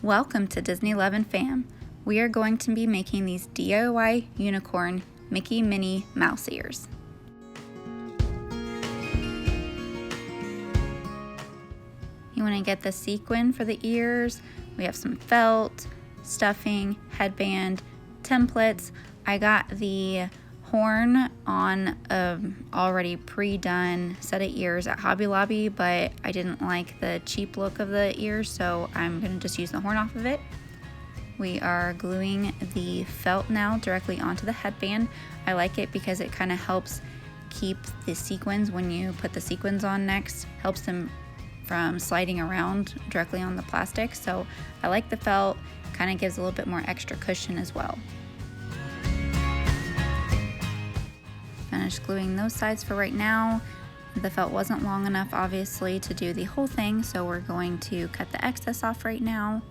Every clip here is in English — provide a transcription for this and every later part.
Welcome to Disneylovinfam. We are going to be making these DIY unicorn Mickey Minnie mouse ears. You want to get the sequin for the ears. We have some felt, stuffing, headband, templates. I got the horn on already pre-done set of ears at Hobby Lobby, but I didn't like the cheap look of the ears, so I'm going to just use the horn off of it. We are gluing the felt now directly onto the headband. I like it because it kind of helps keep the sequins, when you put the sequins on next, helps them from sliding around directly on the plastic. So I like the felt, kind of gives a little bit more extra cushion as well. Finished gluing those sides for right now. The felt wasn't long enough, obviously, to do the whole thing, so we're going to cut the excess off right now.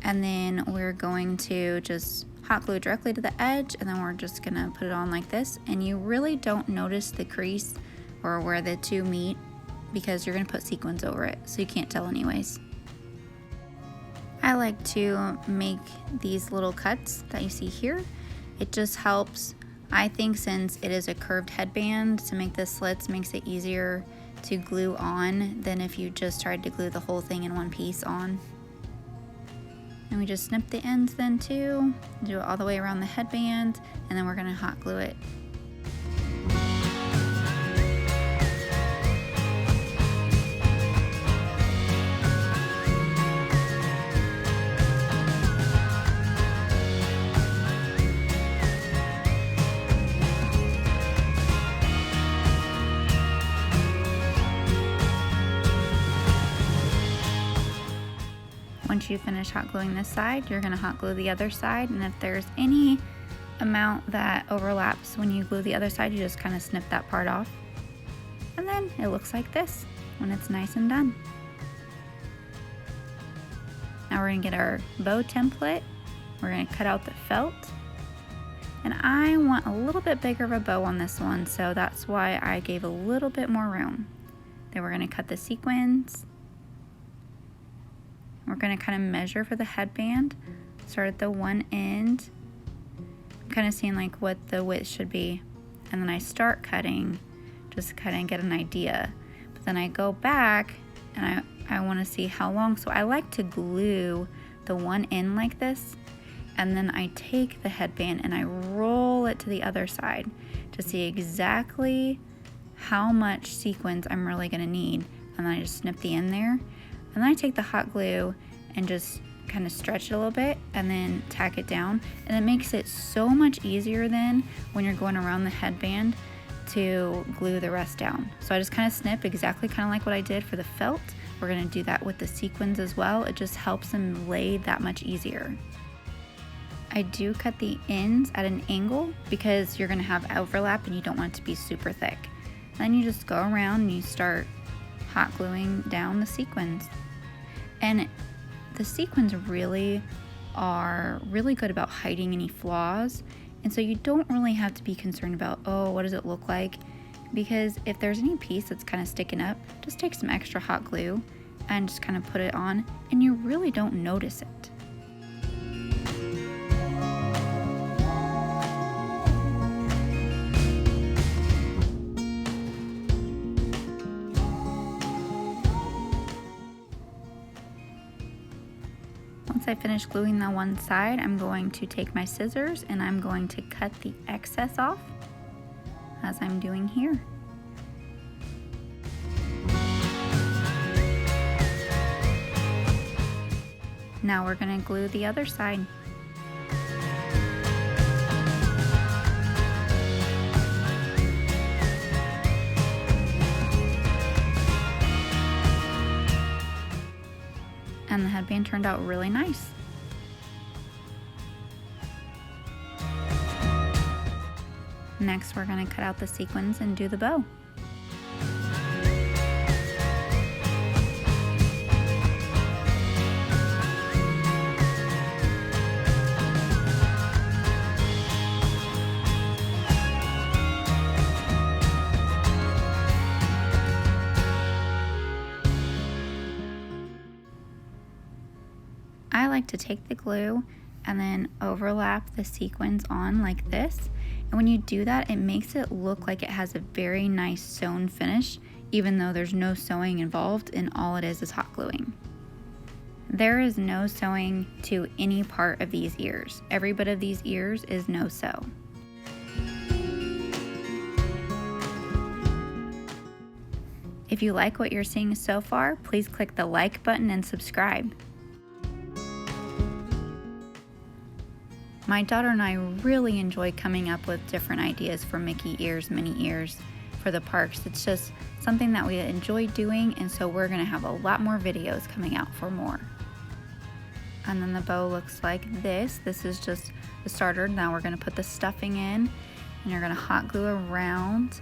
And then we're going to just hot glue directly to the edge, and then we're just gonna put it on like this. And you really don't notice the crease or where the two meet because you're gonna put sequins over it, so you can't tell anyways. I like to make these little cuts that you see here. It just helps, I think, since it is a curved headband, to make the slits makes it easier to glue on than if you just tried to glue the whole thing in one piece on. And we just snip the ends then too, do it all the way around the headband, and then we're gonna hot glue it. Once you finish hot gluing this side, you're gonna hot glue the other side, and if there's any amount that overlaps when you glue the other side, you just kind of snip that part off. And then it looks like this when it's nice and done. Now we're gonna get our bow template. We're gonna cut out the felt. And I want a little bit bigger of a bow on this one, so that's why I gave a little bit more room. Then we're gonna cut the sequins. We're going to kind of measure for the headband, start at the one end. I'm kind of seeing like what the width should be, and then I start cutting, just kind of get an idea. But then I go back and I want to see how long, so I like to glue the one end like this, and then I take the headband and I roll it to the other side to see exactly how much sequins I'm really going to need, and then I just snip the end there. And then I take the hot glue and just kind of stretch it a little bit and then tack it down. And it makes it so much easier then when you're going around the headband to glue the rest down. So I just kind of snip exactly kind of like what I did for the felt. We're gonna do that with the sequins as well. It just helps them lay that much easier. I do cut the ends at an angle because you're gonna have overlap and you don't want it to be super thick. Then you just go around and you start hot gluing down the sequins. And the sequins really are really good about hiding any flaws, and so you don't really have to be concerned about, oh, what does it look like? Because if there's any piece that's kind of sticking up, just take some extra hot glue and just kind of put it on, and you really don't notice it. Once I finish gluing the one side, I'm going to take my scissors and I'm going to cut the excess off, as I'm doing here. Now we're going to glue the other side. And the headband turned out really nice. Next, we're going to cut out the sequins and do the bow. I like to take the glue and then overlap the sequins on like this. And when you do that, it makes it look like it has a very nice sewn finish, even though there's no sewing involved and all it is hot gluing. There is no sewing to any part of these ears. Every bit of these ears is no sew. If you like what you're seeing so far, please click the like button and subscribe. My daughter and I really enjoy coming up with different ideas for Mickey ears, Minnie ears for the parks. It's just something that we enjoy doing, and so we're gonna have a lot more videos coming out for more. And then the bow looks like this. This is just the starter. Now we're gonna put the stuffing in, and you're gonna hot glue around.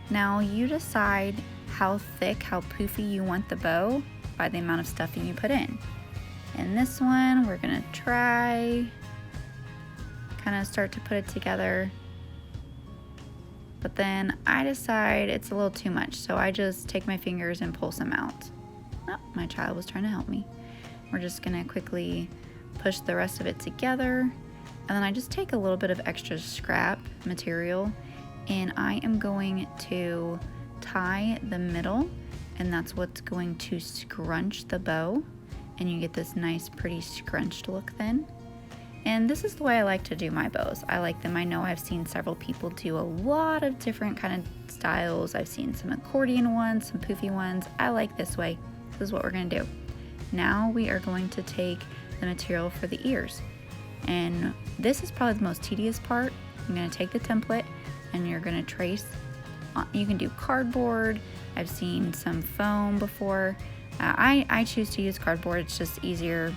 Now you decide how thick, how poofy you want the bow by the amount of stuffing you put in. And this one, we're gonna try kind of start to put it together, but then I decide it's a little too much, so I just take my fingers and pull some out. Oh, my child was trying to help me. We're just gonna quickly push the rest of it together, and then I just take a little bit of extra scrap material, and I am going to tie the middle, and that's what's going to scrunch the bow, and you get this nice pretty scrunched look then. And this is the way I like to do my bows. I like them. I know I've seen several people do a lot of different kind of styles. I've seen some accordion ones, some poofy ones. I like this way. This is what we're gonna do. Now we are going to take the material for the ears. And this is probably the most tedious part. I'm gonna take the template and you're gonna trace. You can do cardboard. I've seen some foam before. I choose to use cardboard. It's just easier.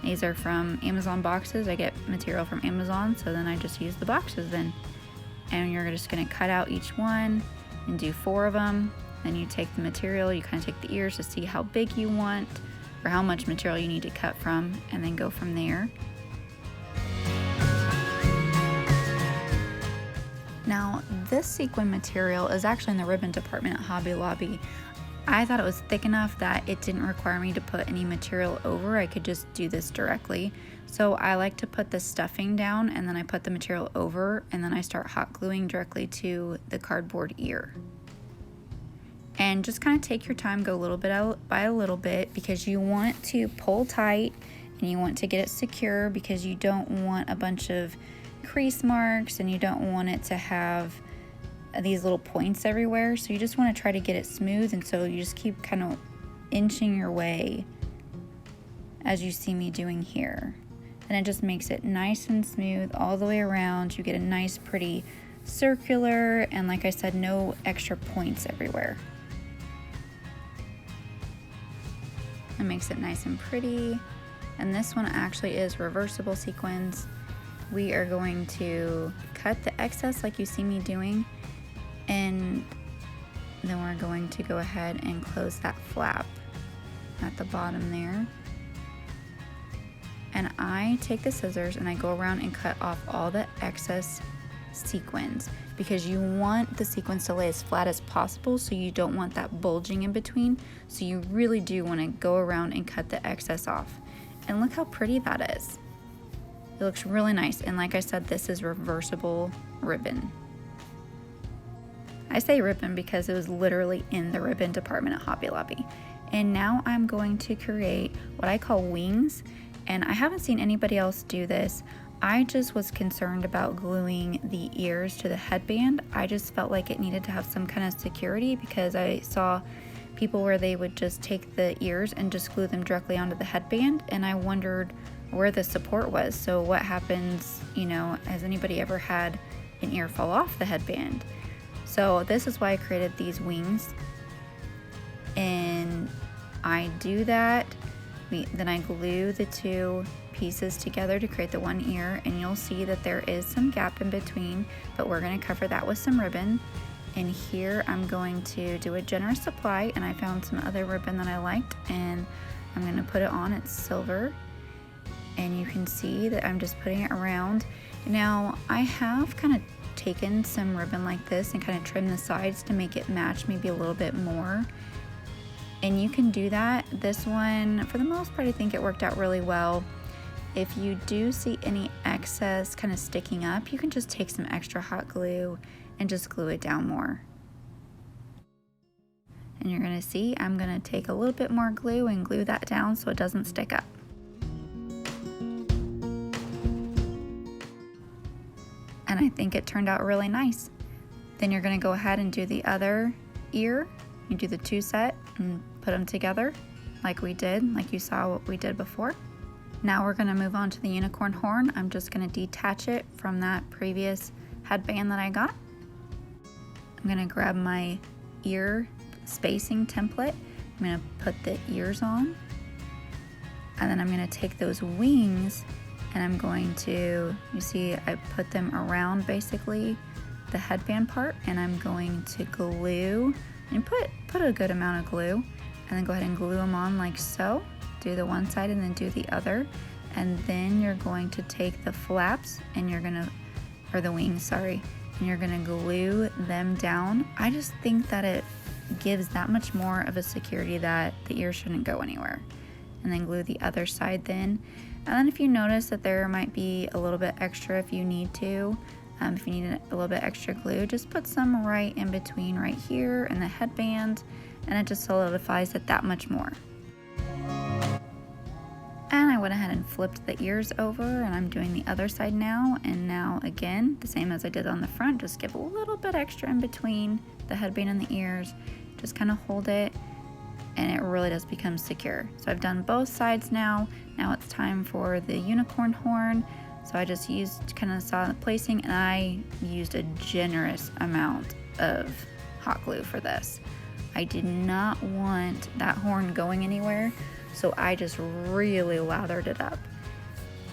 These are from Amazon boxes. I get material from Amazon, so then I just use the boxes then. And you're just gonna cut out each one and do 4 of them. Then you take the material, you kind of take the ears to see how big you want or how much material you need to cut from, and then go from there. Now, this sequin material is actually in the ribbon department at Hobby Lobby. I thought it was thick enough that it didn't require me to put any material over. I could just do this directly. So I like to put the stuffing down, and then I put the material over, and then I start hot gluing directly to the cardboard ear. And just kind of take your time, go a little bit by a little bit, because you want to pull tight and you want to get it secure, because you don't want a bunch of crease marks and you don't want it to have these little points everywhere. So you just want to try to get it smooth, and so you just keep kind of inching your way as you see me doing here, and it just makes it nice and smooth all the way around. You get a nice pretty circular, and like I said, no extra points everywhere. It makes it nice and pretty. And this one actually is reversible sequins. We are going to cut the excess like you see me doing, and then we're going to go ahead and close that flap at the bottom there. And I take the scissors and I go around and cut off all the excess sequins, because you want the sequins to lay as flat as possible, so you don't want that bulging in between. So you really do want to go around and cut the excess off. And look how pretty that is. It looks really nice, and like I said, this is reversible ribbon. I say ribbon because it was literally in the ribbon department at Hobby Lobby. And now I'm going to create what I call wings, and I haven't seen anybody else do this. I just was concerned about gluing the ears to the headband. I just felt like it needed to have some kind of security, because I saw people where they would just take the ears and just glue them directly onto the headband, and I wondered where the support was. So what happens, you know, has anybody ever had an ear fall off the headband? So this is why I created these wings, and I do that. Then I glue the 2 pieces together to create the one ear, and you'll see that there is some gap in between, but we're going to cover that with some ribbon. And here I'm going to do a generous supply, and I found some other ribbon that I liked, and I'm going to put it on. It's silver, and you can see that I'm just putting it around. Now I have kind of taken some ribbon like this and kind of trimmed the sides to make it match maybe a little bit more, and you can do that. This one, for the most part, I think it worked out really well. If you do see any excess kind of sticking up, you can just take some extra hot glue and just glue it down more. And you're gonna see I'm gonna take a little bit more glue and glue that down so it doesn't stick up. And I think it turned out really nice. Then you're gonna go ahead and do the other ear. You do the 2 set and put them together like we did, like you saw what we did before. Now we're gonna move on to the unicorn horn. I'm just gonna detach it from that previous headband that I got. I'm gonna grab my ear spacing template. I'm gonna put the ears on, and then I'm gonna take those wings and I'm going to, you see I put them around basically the headband part, and I'm going to glue and put a good amount of glue, and then go ahead and glue them on like so. Do the one side and then do the other, and then you're going to take the flaps and you're gonna, or the wings, sorry, and you're gonna glue them down. I just think that it gives that much more of a security that the ear shouldn't go anywhere. And then glue the other side then. And then if you notice that there might be a little bit extra, if you need to, if you need a little bit extra glue, just put some right in between right here and the headband, and it just solidifies it that much more. And I went ahead and flipped the ears over, and I'm doing the other side now. And now again, the same as I did on the front, just give a little bit extra in between the headband and the ears. Just kind of hold it, and it really does become secure. So I've done both sides now. Now it's time for the unicorn horn. So I just kind of saw the placing, and I used a generous amount of hot glue for this. I did not want that horn going anywhere, so I just really lathered it up.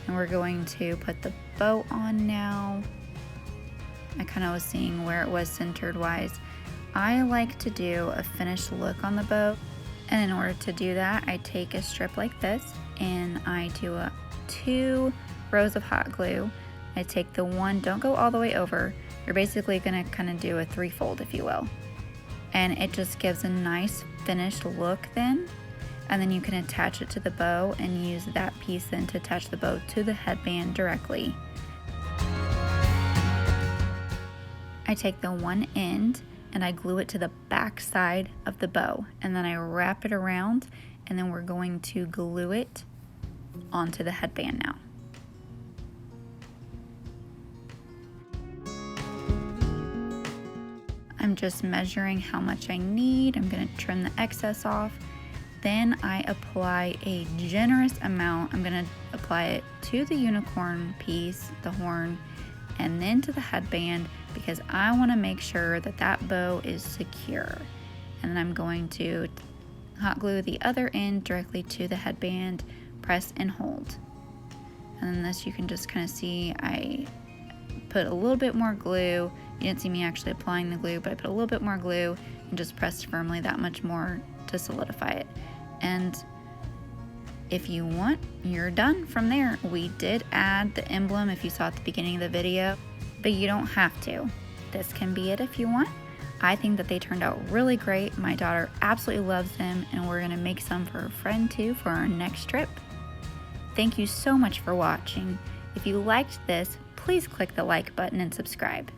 And we're going to put the bow on now. I kind of was seeing where it was centered wise. I like to do a finished look on the bow, and in order to do that, I take a strip like this and I do 2 rows of hot glue. I take the one, don't go all the way over. You're basically gonna kind of do a 3-fold, if you will. And it just gives a nice finished look then. And then you can attach it to the bow and use that piece then to attach the bow to the headband directly. I take the one end and I glue it to the back side of the bow, and then I wrap it around, and then we're going to glue it onto the headband now. I'm just measuring how much I need. I'm gonna trim the excess off. Then I apply a generous amount. I'm gonna apply it to the unicorn piece, the horn, and then to the headband, because I wanna make sure that that bow is secure. And then I'm going to hot glue the other end directly to the headband, press and hold. And then this, you can just kind of see I put a little bit more glue. You didn't see me actually applying the glue, but I put a little bit more glue and just pressed firmly that much more to solidify it. And if you want, you're done from there. We did add the emblem if you saw at the beginning of the video, but you don't have to. This can be it if you want. I think that they turned out really great. My daughter absolutely loves them, and we're gonna make some for her friend too for our next trip. Thank you so much for watching. If you liked this, please click the like button and subscribe.